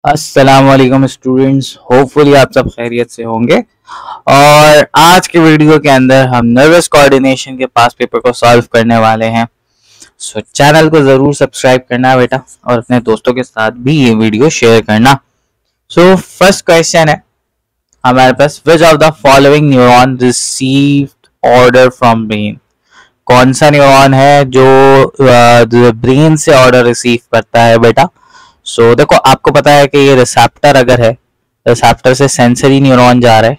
अस्सलाम वालेकुम students, hopefully आप सब खैरियत से होंगे। और आज के वीडियो के अंदर हम नर्वस कोऑर्डिनेशन के पास पेपर को सॉल्व करने वाले हैं। सो चैनल को ज़रूर सब्सक्राइब करना बेटा, और अपने दोस्तों के साथ भी ये वीडियो शेयर करना। सो फर्स्ट क्वेश्चन है हमारे पास, which of the following neuron received order from brain. कौन सा न्यूरॉन है जो ब्रेन से ऑर्डर रिसीव करता है बेटा। सो देखो, आपको पता है कि ये रिसेप्टर अगर है, रिसेप्टर से सेंसरी न्यूरॉन जा रहा है,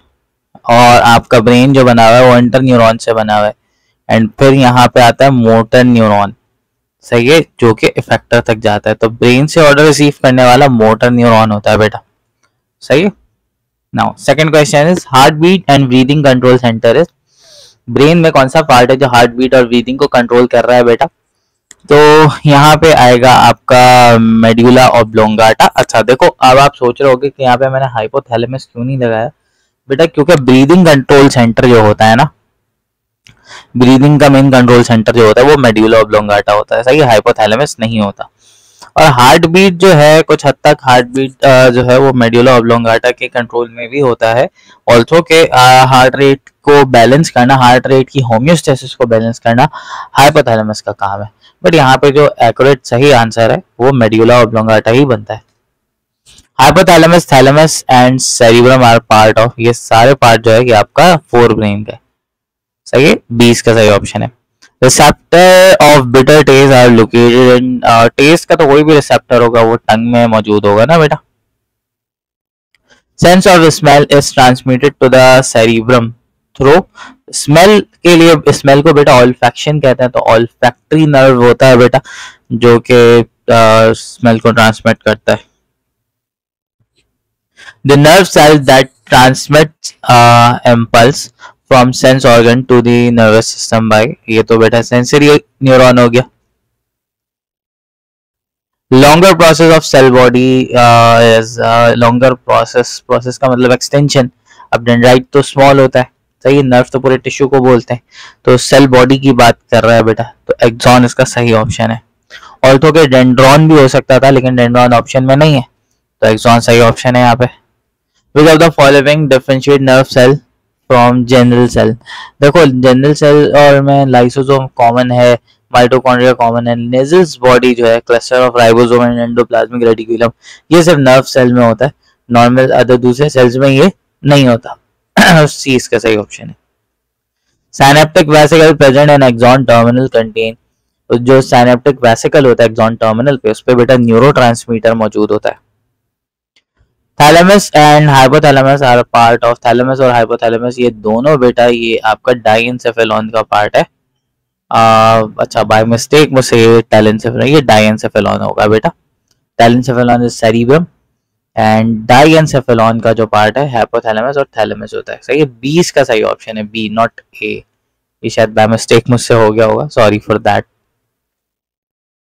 और आपका ब्रेन जो बना हुआ है वो इंटर न्यूरॉन से बना हुआ है, एंड फिर यहाँ पे आता है मोटर न्यूरॉन, सही है, जो कि इफेक्टर तक जाता है। तो ब्रेन से ऑर्डर रिसीव करने वाला मोटर न्यूरॉन होता है बेटा, सही है। Now second question is, heart beat and breathing control centre is. Brain में कौन सा पार्ट है जो हार्ट बीट और ब्रीदिंग को कंट्रोल कर रहा है बेटा। तो यहाँ पे आएगा आपका मेडुला ऑब्लोंगाटा। अच्छा देखो, अब आप सोच रहे होगे कि यहाँ पे मैंने हाइपोथैलेमस क्यों नहीं लगाया बेटा, क्योंकि ब्रीदिंग कंट्रोल सेंटर जो होता है ना, ब्रीदिंग का मेन कंट्रोल सेंटर जो होता है वो मेडुला ऑब्लोंगाटा होता है, सही है, हाइपोथैलेमस नहीं होता। और हार्ट बीट जो है, कुछ हद तक हार्ट बीट जो है वो मेडुला ऑब्लोंगाटा के कंट्रोल में भी होता है। ऑल्सो के हार्ट रेट को बैलेंस करना, हार्ट रेट की होम्योस्टेसिस को बैलेंस करना हाइपोथैलेमस का काम है। बट यहाँ पे जो एक्यूरेट सही आंसर है वो मेडुला ऑब्लोंगाटा ही बनता है। Hypothalamus, thalamus and cerebrum are part of, ये सारे पार्ट जो है कि आपका फोर ब्रेन का है, सही है, 20 का सही ऑप्शन है। Receptor of bitter taste are located in, taste का तो कोई भी रिसेप्टर होगा वो टंग में मौजूद होगा ना बेटा। Sense of smell is transmitted to the cerebrum through, smell के लिए, स्मेल को बेटा ऑल्फैक्शन कहते हैं, तो ऑल्फैक्टरी नर्व होता है बेटा जो कि स्मेल को ट्रांसमिट करता है। The nerve cell that transmits impulse from sense organ to the nervous system by, ये तो बेटा सेंसरी न्यूरॉन हो गया। Longer process of cell body is, longer process, process का मतलब एक्सटेंशन। अब डेंड्राइट तो स्मॉल होता है, सही है, नर्व तो पूरे टिश्यू को बोलते हैं, तो सेल बॉडी की बात कर रहा है बेटा, तो एक्सॉन इसका सही ऑप्शन है। ऑल्थो के डेंड्रॉन भी हो सकता था, लेकिन डेंड्रॉन ऑप्शन में नहीं है, तो एक्सॉन सही ऑप्शन है यहाँ पे। Which of the following differentiate nerve cell from general cell. देखो, जनरल सेल और में लाइसोसोम कॉमन है, माइटोकॉन्ड्रिया कॉमन है, नेजल्स बॉडी जो है cluster of ribosome and endoplasmic reticulum, ये सिर्फ नर्व सेल में होता है, नॉर्मल अदर दूसरे सेल्स में ये नहीं होता। सी इसका सही ऑप्शन है। Synaptic vesicle present in axon terminal contain, तो जो साइनेप्टिक वेसिकल होता है एक्सॉन टर्मिनल पे, उस पे बेटा न्यूरोट्रांसमीटर मौजूद होता है। Thalamus and hypothalamus are part of, thalamus और हाइपोथैलेमस ये दोनों बेटा ये आपका डाइएन्सेफेलॉन का पार्ट है। अच्छा, बाय मिस्टेक मुझसे ये टैलेंसेफेलॉन, ये डाइएन्सेफेलॉन होगा बेटा। टैलेंसेफेलॉन इज सेरिब्रम एंड डाइएन्सेफेलॉन का जो पार्ट है हाइपोथैलेमस और थैलेमस होता है, सही है। 20 का सही ऑप्शन है बी, नॉट ए, ये शायद बाय मिस्टेक मुझसे हो गया होगा, sorry for that.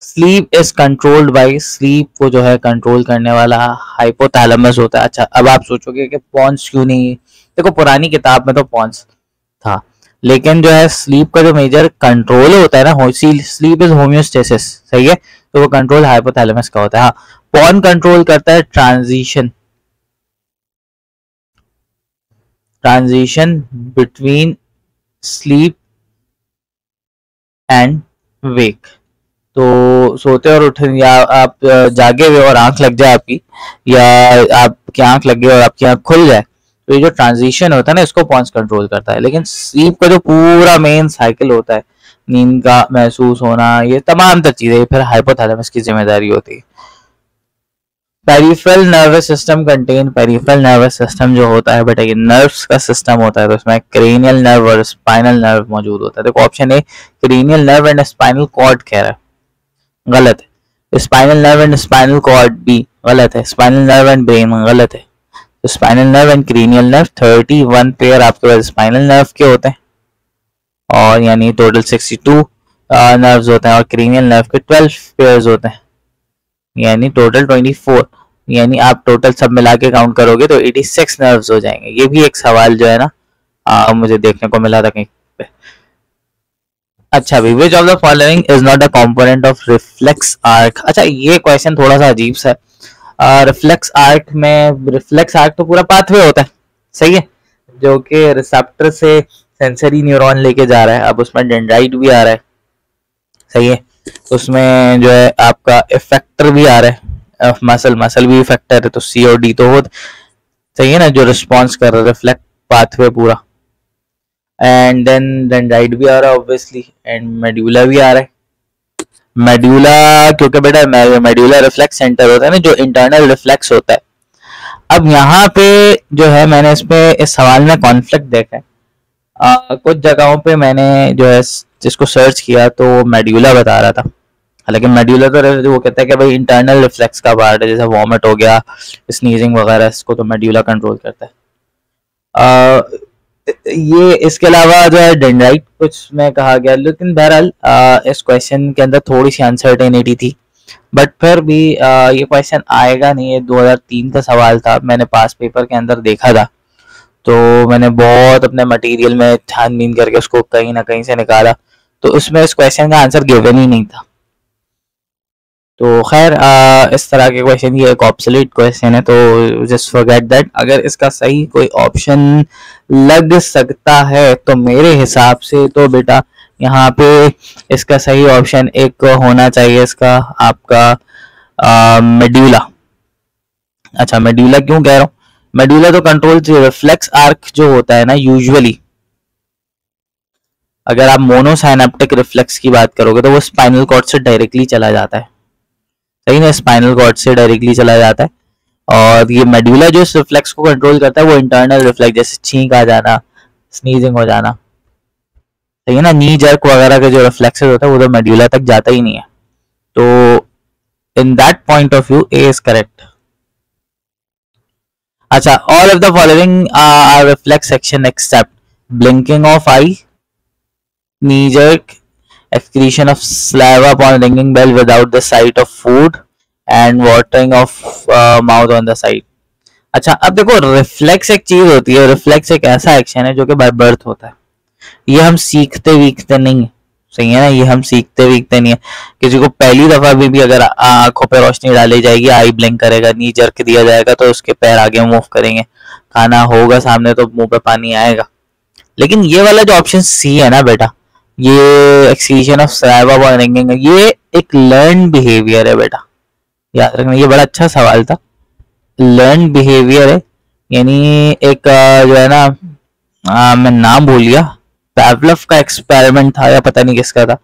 Sleep is controlled by, sleep को जो है कंट्रोल करने वाला हाइपोथैलेमस होता है। अच्छा, अब आप सोचोगे कि पॉन्स क्यों नहीं, देखो पुरानी किताब में तो पॉन्स था, लेकिन जो है स्लीप का जो मेजर कंट्रोल होता है ना, स्लीप इज होम्योस्टेसिस, सही है, तो वो कंट्रोल हाइपोथैलेमस का होता है। हाँ, कौन कंट्रोल करता है transition, transition between sleep and wake. तो सोते और उठे, या आप जागे हुए और आंख लग जाए आपकी, या आपकी आंख लग गई और आपकी आंख खुल जाए, तो ये जो ट्रांजिशन होता है ना, इसको पॉन्स कंट्रोल करता है। लेकिन स्लीप का जो पूरा मेन साइकिल होता है, नींद का महसूस होना, ये तमाम तर चीजें फिर हाइपोथैलेमस की जिम्मेदारी होती है। Peripheral nervous system contain, peripheral nervous system जो होता है बेटा ये नर्व्स का सिस्टम होता है, तो इसमें क्रेनियल नर्व और स्पाइनल नर्व मौजूद होता है। देखो option A cranial nerve and spinal cord कह रहा है, गलत है। Spinal nerve and spinal cord B, गलत है। स्पाइनल नर्व एंड ब्रेन, गलत है। Spinal nerve and cranial nerve, 31 pair आपके पास स्पाइनल नर्व के होते हैं, और यानी टोटल 62 नर्व्स होते हैं, और क्रेनियल नर्व के 12 पेयर्स होते हैं, यानी टोटल 24, यानी आप टोटल सब मिला के काउंट करोगे तो 86 नर्व्स हो जाएंगे। ये भी एक सवाल जो है ना मुझे देखने को मिला था कहीं पे। अच्छा भाई, विच of the following is not a component of reflex arc. अच्छा, ये क्वेश्चन थोड़ा सा अजीब सा है। रिफ्लेक्स आर्क में, रिफ्लेक्स आर्क तो पूरा पाथवे होता है, सही है, जो कि रिसेप्टर से सेंसरी न्यूरॉन लेके जा रहा है। अब उसमें डेंड्राइट भी आ रहा है, सही है, उसमें जो है आपका इफेक्टर भी आ रहा है, मसल भी इफेक्टर है, तो सी और डी तो हो, सही है ना, जो रिस्पॉन्स कर रहा है रिफ्लेक्ट पाथवे पूरा। एंड देन डेंड्राइट भी आ रहा है ऑब्वियसली, एंड मेड्यूला भी आ रहा है। मेड्यूला, क्योंकि बेटा मेड्यूला रिफ्लेक्स सेंटर होता है ना, जो इंटरनल रिफ्लेक्स होता है। अब यहाँ पे जो है मैंने इसमें इस सवाल में कॉन्फ्लिक्ट देखा है। कुछ जगहों पे मैंने जो है जिसको सर्च किया तो मेड्यूला बता रहा था, हालांकि मेड्यूला तो वो कहता है कि भाई इंटरनल रिफ्लेक्स का पार्ट है, जैसे वॉमिट हो गया, स्नीजिंग वगैरह, इसको तो मेड्यूला कंट्रोल करता है। ये इसके अलावा जो है डेंड्राइट कुछ में कहा गया, लेकिन बहरहाल इस क्वेश्चन के अंदर थोड़ी सी अनसर्टेनिटी थी, बट फिर भी ये क्वेश्चन आएगा नहीं। ये 2003 का सवाल था, मैंने पास पेपर के अंदर देखा था, तो मैंने बहुत अपने मटेरियल में छानबीन करके उसको कहीं ना कहीं से निकाला, तो उसमें इस क्वेश्चन का आंसर गिवन ही नहीं था। तो खैर इस तरह के क्वेश्चन ये एक ऑब्सोलीट क्वेश्चन है, तो जस्ट फॉरगेट दैट। अगर इसका सही कोई ऑप्शन लग सकता है तो मेरे हिसाब से तो बेटा यहाँ पे इसका सही ऑप्शन एक होना चाहिए, इसका आपका मेड्यूला। अच्छा, मेड्यूला क्यों कह रहा हूँ, मेड्यूला तो कंट्रोल रिफ्लेक्स आर्क जो होता है ना, यूजुअली अगर आप मोनोसाइनेप्टिक रिफ्लेक्स की बात करोगे तो वो स्पाइनल कॉर्ड से डायरेक्टली चला जाता है, सही ना, स्पाइनल कॉर्ड से डायरेक्टली चला जाता है। और ये मेड्यूला जो इस रिफ्लेक्स को कंट्रोल करता है वो इंटरनल रिफ्लेक्स, जैसे छींक आ जाना, स्नीजिंग हो जाना, सही है ना, नी जर्क वगैरह के जो रिफ्लेक्सेस होता है वो तो मेड्यूला तक जाता ही नहीं है। तो in that point of view A is correct. अच्छा, all of the following are reflex action except blinking of eye, knee jerk, excretion of saliva upon ringing bell without the sight of food, and watering of mouth on the side। अच्छा, अब देखो reflex एक चीज होती है, reflex एक ऐसा action है जो कि बाय बर्थ होता है, ये हम सीखते वीखते नहीं है, सही है ना, ये हम सीखते वीखते नहीं है। किसी को पहली दफा भी अगर आंखों पे रोशनी डाली जाएगी, आई ब्लिंक करेगा, नी जर्क दिया जाएगा तो उसके पैर आगे मूव करेंगे, खाना होगा सामने तो मुंह पे पानी आएगा। लेकिन ये वाला जो ऑप्शन सी है ना बेटा, ये excretion of saliva while ringing, ये एक लर्न बिहेवियर है बेटा, याद रखना। ये बड़ा अच्छा सवाल था, लर्न बिहेवियर है, यानी एक जो है ना, मैं नाम भूल गया, पैवलव का एक्सपेरिमेंट था या पता नहीं किसका था,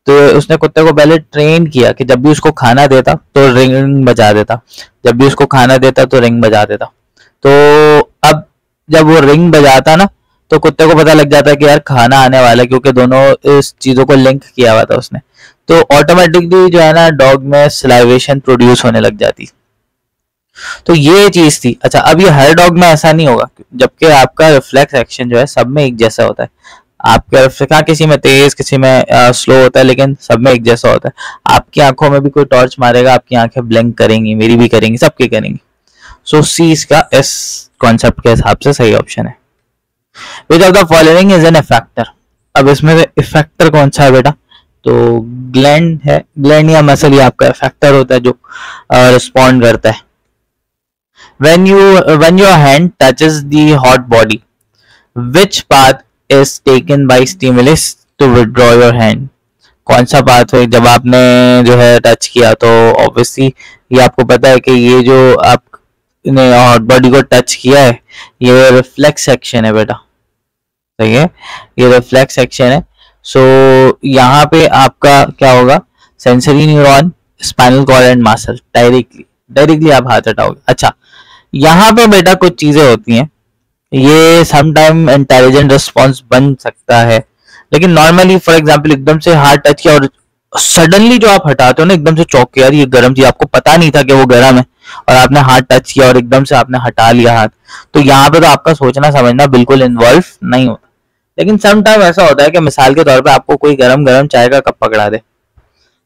तो उसने कुत्ते को पहले ट्रेन किया कि जब भी उसको खाना देता तो रिंग बजा देता, जब भी उसको खाना देता तो रिंग बजा देता। तो अब जब वो रिंग बजाता ना तो कुत्ते को पता लग जाता है कि यार खाना आने वाला है, क्योंकि दोनों इस चीजों को लिंक किया हुआ था उसने, तो ऑटोमेटिकली जो है ना डॉग में सलाइवेशन प्रोड्यूस होने लग जाती। तो ये चीज थी। अच्छा, अब ये हर डॉग में ऐसा नहीं होगा, जबकि आपका रिफ्लेक्स एक्शन जो है सब में एक जैसा होता है। आपका रिफ्लेक्स किसी में तेज किसी में स्लो होता है, लेकिन सब में एक जैसा होता है। आपकी आंखों में भी कोई टॉर्च मारेगा, आपकी आंखें ब्लिंक करेंगी, मेरी भी करेंगी, सबकी करेंगी। सो सी इसका इस कॉन्सेप्ट के हिसाब से सही ऑप्शन है। Which of the following is an effector? अब इसमें से इफेक्टर कौन सा है बेटा, तो ग्लैंड है, ग्लैंड या मसल ही आपका इफेक्टर होता है जो रिस्पॉन्ड करता है। when your hand touches the hot body, which path is taken by stimulus to withdraw your hand? कौन सा पाथ है जब आपने जो है टच किया, तो ऑब्वियसली ये आपको पता है कि ये जो आपने हॉट बॉडी को टच किया है ये रिफ्लेक्स एक्शन है बेटा, सही है, ये रिफ्लेक्स एक्शन है। सो यहाँ पे आपका क्या होगा, sensory neuron, spinal cord and muscle, directly आप हाथ हटाओगे। अच्छा, यहाँ पे बेटा कुछ चीजें होती हैं, ये समटाइम इंटेलिजेंट रिस्पॉन्स बन सकता है, लेकिन नॉर्मली फॉर एग्जांपल एकदम से हाथ टच किया और सडनली जो आप हटाते हो ना एकदम से चौंक के, यार ये गर्म थी, आपको पता नहीं था कि वो गर्म है और आपने हाथ टच किया और एकदम से आपने हटा लिया हाथ, तो यहाँ पे तो आपका सोचना समझना बिल्कुल इन्वॉल्व नहीं होता। लेकिन सम टाइम ऐसा होता है कि मिसाल के तौर पे आपको कोई गरम गरम चाय का कप पकड़ा दे,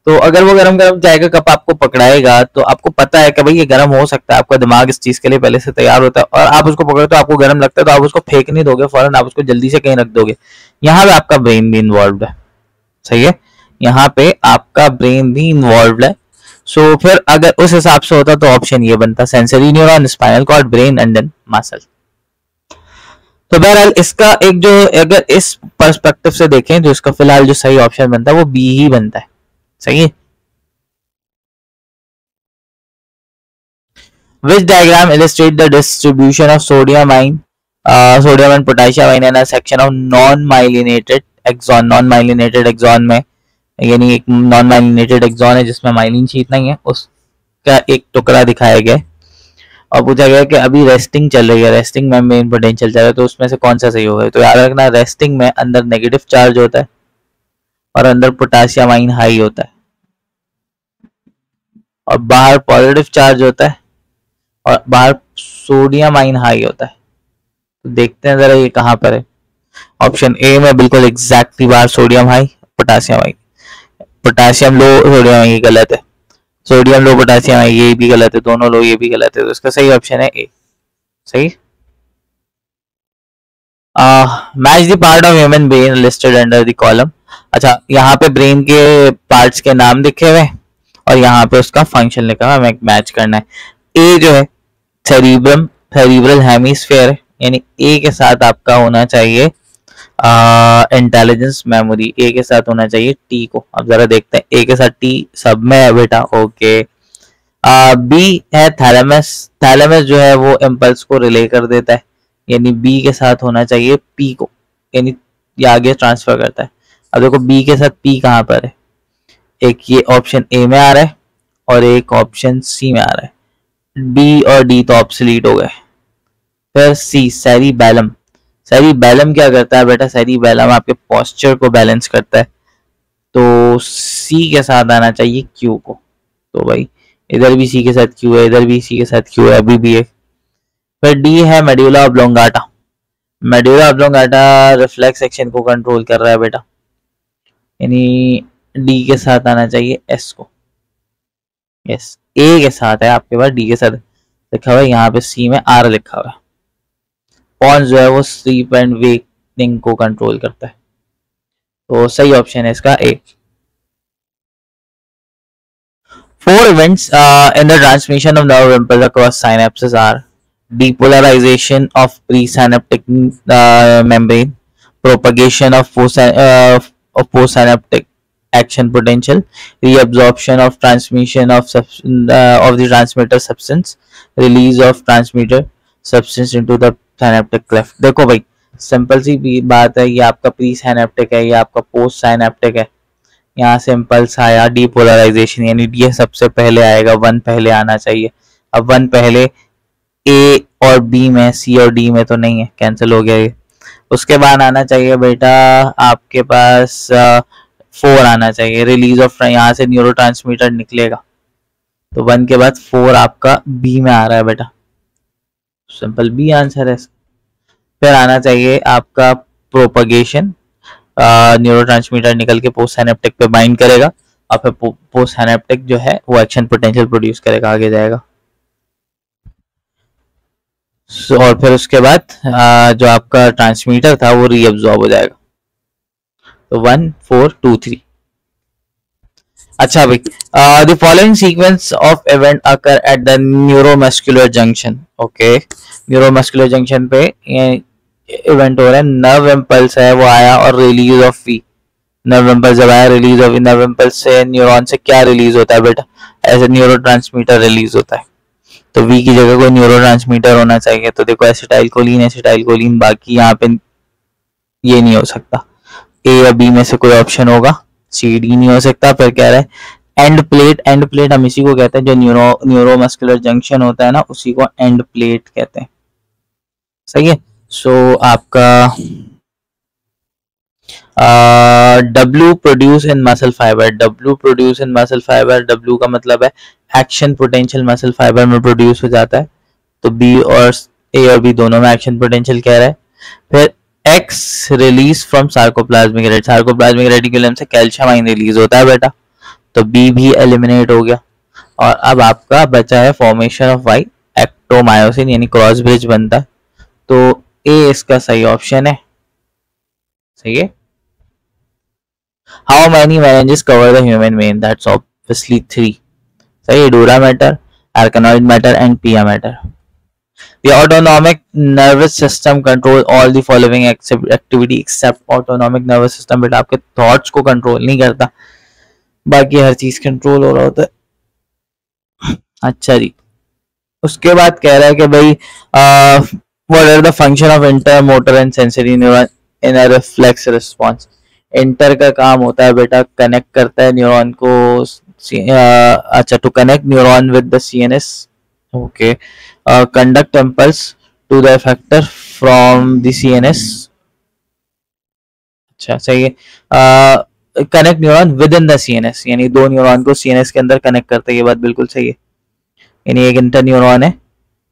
तो अगर वो गरम गरम चाय का कप आपको पकड़ाएगा तो आपको पता है कि भाई ये गरम हो सकता है, आपका दिमाग इस चीज के लिए पहले से तैयार होता है, और आप उसको पकड़ो तो आपको गरम लगता है, तो आप उसको फेंक नहीं दोगे फौरन, आप उसको जल्दी से कहीं रख दोगे। यहाँ पे आपका ब्रेन भी इन्वॉल्व है, सही है, यहाँ पे आपका ब्रेन भी इन्वॉल्व है। सो फिर अगर उस हिसाब से होता तो ऑप्शन ये बनता, sensory neuron, spinal cord, brain and then muscle. तो बहरहाल इसका एक जो, अगर इस पर्सपेक्टिव से देखें तो इसका फिलहाल जो सही ऑप्शन बनता है वो बी ही बनता है। सही है। Which diagram illustrate the distribution of sodium ion, sodium and potassium ion in a section of non-myelinated axon? Non-myelinated axon में यानी एक नॉन माइलिनेटेड एक्सॉन है जिसमें माइलिन शीट नहीं है, उसका एक टुकड़ा दिखाया गया है और पूछा गया कि अभी रेस्टिंग चल रही है, रेस्टिंग में मेन पोटेंशियल चल रहा है, तो उसमें से कौन सा सही होगा। तो याद रखना, रेस्टिंग में अंदर नेगेटिव चार्ज होता है और अंदर पोटेशियम आयन हाई होता है और बाहर पॉजिटिव चार्ज होता है और बाहर सोडियम आयन हाई होता है। तो देखते हैं जरा ये कहाँ पर है। ऑप्शन ए में बिल्कुल एग्जैक्टली बाहर sodium high, potassium high, potassium low, sodium high, गलत है। सोडियम लो, पोटेशियम हाई, ये भी गलत है, दोनों लो, ये भी गलत है। तो इसका सही ऑप्शन है ए। सही। Match the part of human brain listed under the column. अच्छा, यहाँ पे ब्रेन के पार्ट्स के नाम लिखे हुए और यहाँ पे उसका फंक्शन लिखा हुआ, हमें मैच करना है। ए जो है सेरिब्रम, सेरिब्रल हेमिस्फीयर, यानी ए के साथ आपका होना चाहिए इंटेलिजेंस मेमोरी, ए के साथ होना चाहिए टी को। अब जरा देखते हैं ए के साथ टी सब में है बेटा। ओके। बी है थैलेमस, थैलेमस जो है वो इम्पल्स को रिले कर देता है, यानी बी के साथ होना चाहिए पी को, यानी ये आगे ट्रांसफर करता है। अब देखो बी के साथ पी कहाँ पर है, एक ये ऑप्शन ए में आ रहा है और एक ऑप्शन सी में आ रहा है। बी और डी तो ऑब्सोलीट हो गए। फिर सी सेरिबैलम, सेरिबैलम क्या करता है बेटा, सेरिबैलम आपके पोस्चर को बैलेंस करता है, तो सी के साथ आना चाहिए क्यू को। तो भाई इधर भी सी के साथ क्यू है, इधर भी सी के साथ क्यू है, अभी भी है। फिर डी है medulla oblongata, medulla oblongata reflex action को कंट्रोल कर रहा है बेटा, यानी डी के साथ आना चाहिए एस को। यस, ए के साथ है आपके पास, डी के साथ लिखा हुआ है, यहाँ पे सी में आर लिखा हुआ है। पॉन्स जो है वो स्लीप एंड वेकिंग को कंट्रोल करता है, तो सही ऑप्शन है इसका ए। Four events in the transmission of nerve impulse across synapses are depolarization of presynaptic membrane, propagation of postsynaptic action potential, reabsorption of transmission of the transmitter substance, release of transmitter substance into the synaptic cleft। देखो भाई simple सी बात है, ये आपका pre synaptic है, ये आपका post synaptic है। यहाँ से इम्पल्स आया, डीपोलराइजेशन, यानी डी सबसे पहले आएगा, वन पहले आना चाहिए। अब वन पहले ए और बी में, सी और डी में तो नहीं है, कैंसिल हो गया ये। उसके बाद आना चाहिए बेटा आपके पास 4 आना चाहिए, रिलीज ऑफ, यहाँ से न्यूरोट्रांसमीटर निकलेगा, तो 1 के बाद 4 आपका बी में आ रहा है बेटा, सिंपल बी आंसर है। फिर आना चाहिए आपका प्रोपगेशन, न्यूरोट्रांसमीटर निकल के पोस्ट साइनेप्टिक पे बाइंड करेगा और फिर पोस्ट साइनेप्टिक जो है वो एक्शन पोटेंशियल प्रोड्यूस करेगा, आगे जाएगा। और फिर उसके बाद जो आपका ट्रांसमीटर था वो रीअब्सॉर्ब हो जाएगा। तो 1 4 2 3। अच्छा भाई, the following sequence of event occur at the neuromuscular junction. Okay, neuromuscular junction पे इवेंट हो रहा है, नर्व इम्पल्स है वो आया और release of V. Nerve impulse जब आया, रिलीज ऑफ नर्व इम्पल्स से न्यूरॉन से क्या रिलीज होता है बेटा, ऐसे न्यूरोट्रांसमीटर रिलीज होता है। तो वी की जगह कोई न्यूरोट्रांसमीटर होना चाहिए, तो देखो एसिटाइलकोलिन, एसिटाइलकोलिन, बाकी यहाँ पे ये नहीं हो सकता, ए या बी में से कोई ऑप्शन होगा, सी डी नहीं हो सकता। फिर कह रहा है एंड प्लेट, एंड प्लेट हम इसी को कहते हैं जो न्यूरोमस्कुलर जंक्शन होता है ना, उसी को एंड प्लेट कहते हैं। सही है। सो आपका W produce in muscle fibre, W produce in muscle fibre, W का मतलब है एक्शन पोटेंशियल मसल फाइबर में प्रोड्यूस हो जाता है, तो B और A और B दोनों में एक्शन पोटेंशियल कह रहा है। फिर X release from sarcoplasmic reticulum, sarcoplasmic reticulum से कैल्शियम आयन रिलीज होता है बेटा, तो B भी एलिमिनेट हो गया। और अब आपका बचा है फॉर्मेशन ऑफ Y, एक्टोमायोसिन, यानी क्रॉस ब्रिज बनता है, तो A इसका सही ऑप्शन है। सही है। How many meninges cover the human brain? That's obviously 3. सही है, डूरा मैटर, आर्कनॉइड मैटर एंड पिया matter. The autonomic nervous system control all the following activity except autonomic nervous system। बेटा आपके थॉट्स को कंट्रोल नहीं करता, बाकी हर चीज कंट्रोल हो रहा होता है। अच्छा जी, उसके बाद कह रहा है कि भाई what are the function of inter motor and sensory neuron in a reflex response. Inter का काम होता है बेटा कनेक्ट करता है न्यूरॉन को, अच्छा, to connect neuron with the CNS, okay, conduct impulse to the effector from the CNS। अच्छा सही है, connect neuron with in the CNS, यानी दो न्यूरॉन को CNS के अंदर कनेक्ट करते हैं, ये बात बिल्कुल सही है। यानी एक इंटर न्यूरॉन है,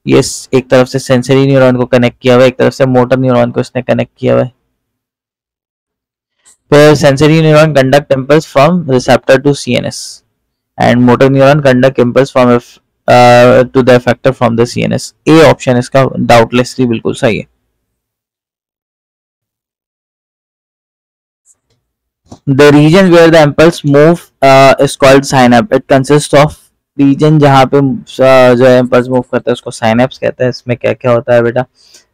ये एक तरफ से सेंसरी न्यूरॉन को कनेक्ट किया हुआ है, एक तरफ से मोटर न्यूरॉन को इसने कनेक्ट किया हुआ है। फिर sensory neuron conduct impulse from receptor to CNS and motor neuron conduct impulse from to the effector from the CNS। A option इसका डाउटलेसली बिल्कुल सही है। The region where the impulse move is called synapse। It consists of region जहाँ पे जो है impulse move करता है उसको synapse कहते हैं। इसमें क्या क्या होता है बेटा,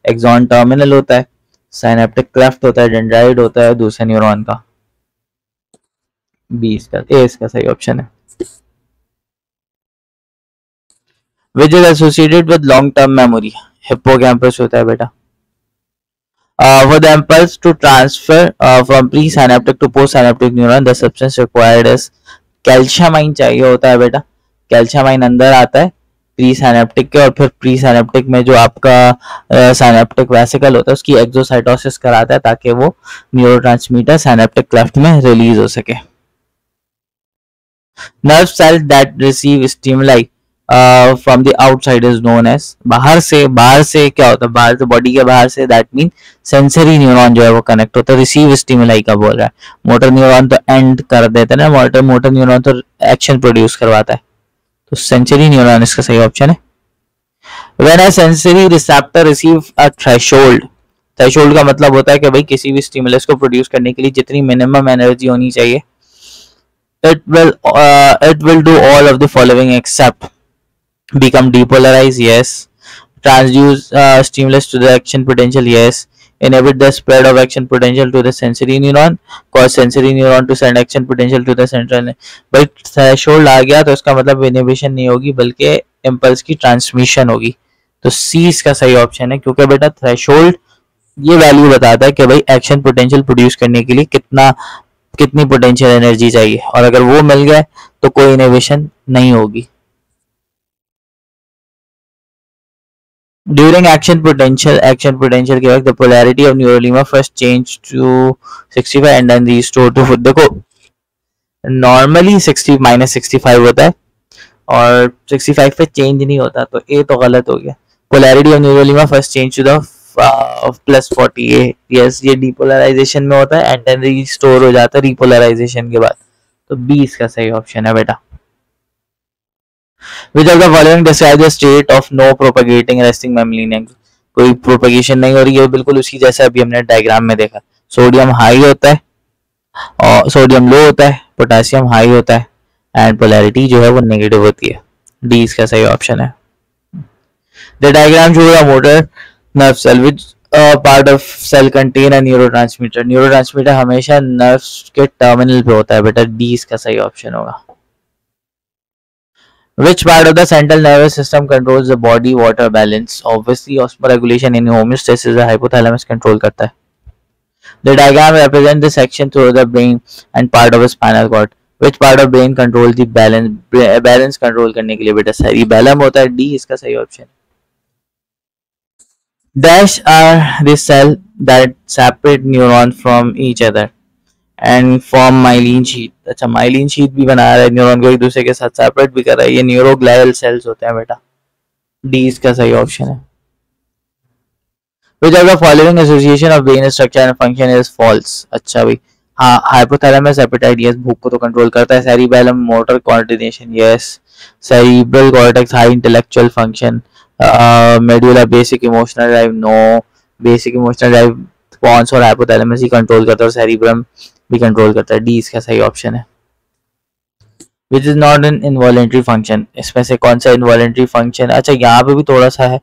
एक्सॉन टर्मिनल होता है, साइनेप्टिक क्लेफ्ट होता है, डेंड्राइट होता है दूसरे न्यूरॉन का। बी इसका, ए इसका सही ऑप्शन है। which is associated with long term memory। Hippocampus होता है बेटा। For the impulse to transfer from presynaptic to postsynaptic neuron, the substance required is कैल्शियमाइन चाहिए होता है बेटा। कैल्शियमाइन अंदर आता है प्री साइनेप्टिक के, और फिर प्री साइनेप्टिक में जो आपका साइनेप्टिक वेसिकल होता है उसकी एक्सोसाइटोसिस कराता है ताकि वो न्यूरोट्रांसमीटर साइनेप्टिक क्लेफ्ट में रिलीज हो सके। Nerve cell that receive stimuli from the outside is known as. बाहर से क्या होता है, बाहर से, बॉडी के बाहर से, दैट मीन सेंसरी न्यूरॉन जो है वो कनेक्ट होता है। रिसीव स्टिमुलाई का बोल रहा है, मोटर न्यूरॉन तो एंड कर देता है ना, मोटर न्यूरॉन तो एक्शन प्रोड्यूस करवाता है, तो सेंसरी न्यूरॉन इसका सही ऑप्शन है। When a sensory receptor receive a threshold, threshold का मतलब होता है कि भाई किसी भी स्टिमुलस को प्रोड्यूस करने के लिए जितनी मिनिमम एनर्जी होनी चाहिए, it will do all of the following except become depolarized, yes, transduce stimulus to the action potential, yes, inhibit the spread of action potential to the sensory neuron, cause sensory neuron to send action potential to the central। भाई threshold आ गया तो इसका मतलब inhibition नहीं होगी बल्कि impulse की transmission होगी, तो सी इसका सही ऑप्शन है। क्योंकि बेटा थ्रेशोल्ड ये वैल्यू बताता है कि भाई एक्शन पोटेंशियल प्रोड्यूस करने के लिए कितनी पोटेंशियल एनर्जी चाहिए, और अगर वो मिल गया तो कोई इनहिबिशन नहीं होगी। ड्यूरिंग एक्शन पोटेंशियल के वक्त the polarity of neurolemma first change to 65 and then restore to. देखो नॉर्मली 60 -65 होता है और 65 पे चेंज नहीं होता, तो ए तो गलत हो गया। Polarity of neurolemma first change to the +40, yes, ये डीपोलराइजेशन में होता है एंड देन रीस्टोर हो जाता है रीपोलराइजेशन के बाद, तो बी इसका सही ऑप्शन है बेटा। Which of the following describe the state of no propagating resting mammalian? कोई प्रोपगेशन नहीं हो रही है, बिल्कुल उसी जैसा अभी हमने डायग्राम में देखा। सोडियम हाई होता है और सोडियम लो होता है, पोटेशियम हाई होता है एंड पोलैरिटी जो है वो नेगेटिव होती है। डी इसका सही ऑप्शन है। The diagram shows a motor nerve cell which part of cell contain a neurotransmitter। Neurotransmitter हमेशा नर्व्स के टर्मिनल पे होता है बेटा, डी इसका सही ऑप्शन होगा। Which part of the central nervous system controls the body water balance? Obviously osmoregulation in homeostasis है, hypothalamus control करता है। The diagram represents the section through the brain and part of the spinal cord। Which part of brain control the balance control करने के लिए बेटा cerebellum होता है, D इसका सही option. Dash are the cell that separate neuron from each other and form myelin sheath। अच्छा, myelin sheath भी बना रहा है, न्यूरॉन को एक दूसरे के साथ सेपरेट भी कर रहा है, ये न्यूरोग्लियल सेल्स होते हैं बेटा, डी इसका सही ऑप्शन है। Which of the following association of brain structure and function is false? अच्छा भाई, हाँ, हाइपोथैलेमस एपेटाइट, यस, भूख को तो कंट्रोल करता है। Cerebellum motor coordination, yes. Cerebral cortex high intellectual function. Medulla basic emotional drive, no. Basic emotional drive pons और hypothalamus ही कंट्रोल करता है और सेरिब्रम भी कंट्रोल करता है, डी इसका सही ऑप्शन है। Which is not an involuntary function. इसमें से कौन सा इनवॉलेंट्री फंक्शन? अच्छा, यहाँ पे भी थोड़ा सा है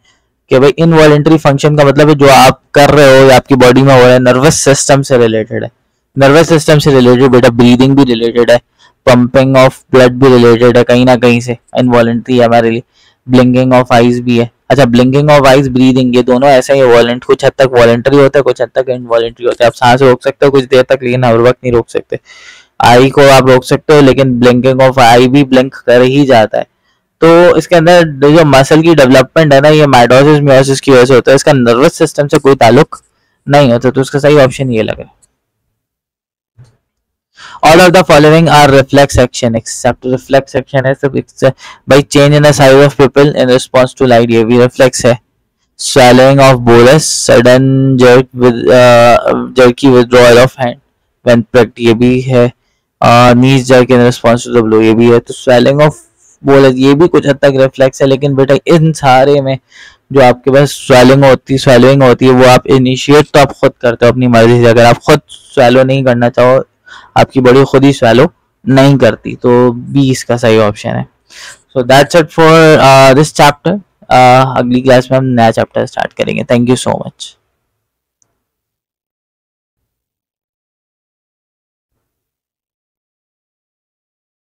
कि भाई इनवॉलेंट्री फंक्शन का मतलब है जो आप कर रहे हो या आपकी बॉडी में हो रहा है नर्वस सिस्टम से रिलेटेड है। नर्वस सिस्टम से रिलेटेड बेटा ब्रीदिंग भी रिलेटेड है, पंपिंग ऑफ ब्लड भी रिलेटेड है कहीं ना कहीं से, इनवॉलेंट्री है हमारे लिए। ब्लिंकिंग ऑफ आइज भी है। अच्छा, ब्लिंकिंग ऑफ आइज, ब्रीदिंग, ये दोनों ऐसे ही वॉलेंट, कुछ हद तक वॉलेंटरी होता है, कुछ हद तक इनवॉलेंट्री होता है। आप सांस रोक सकते हो कुछ देर तक, लेकिन हर वक्त नहीं रोक सकते। आई को आप रोक सकते हो, लेकिन ब्लिंकिंग ऑफ आई भी ब्लिंक कर ही जाता है। तो इसके अंदर जो मसल की डेवलपमेंट है ना, ये माइटोसिस मियोसिस की वजह से होता है, इसका नर्वस सिस्टम से कोई ताल्लुक नहीं होता। तो इसका सही ऑप्शन ये लग रहा है। All of the following are reflex action except reflex action है सिर्फ by change in the size of pupil in response to light, ये भी reflex है। Swallowing of bolus, sudden jerk with jerky withdrawal of hand when pricked, ये भी है। knees jerk in response to the blow, ये भी है। तो swallowing of bolus ये भी कुछ हद तक reflex है, लेकिन बेटा इन सारे में जो आपके पास swallowing होती है वो आप इनिशिएट तो आप खुद करते हो अपनी मर्जी से। अगर आप खुद swallow नहीं करना चाहो, आपकी बॉडी खुद ही swallow नहीं करती, तो बी इसका सही ऑप्शन है। So that's it for this chapter. अगली क्लास में हम नया चैप्टर स्टार्ट करेंगे। Thank you so much.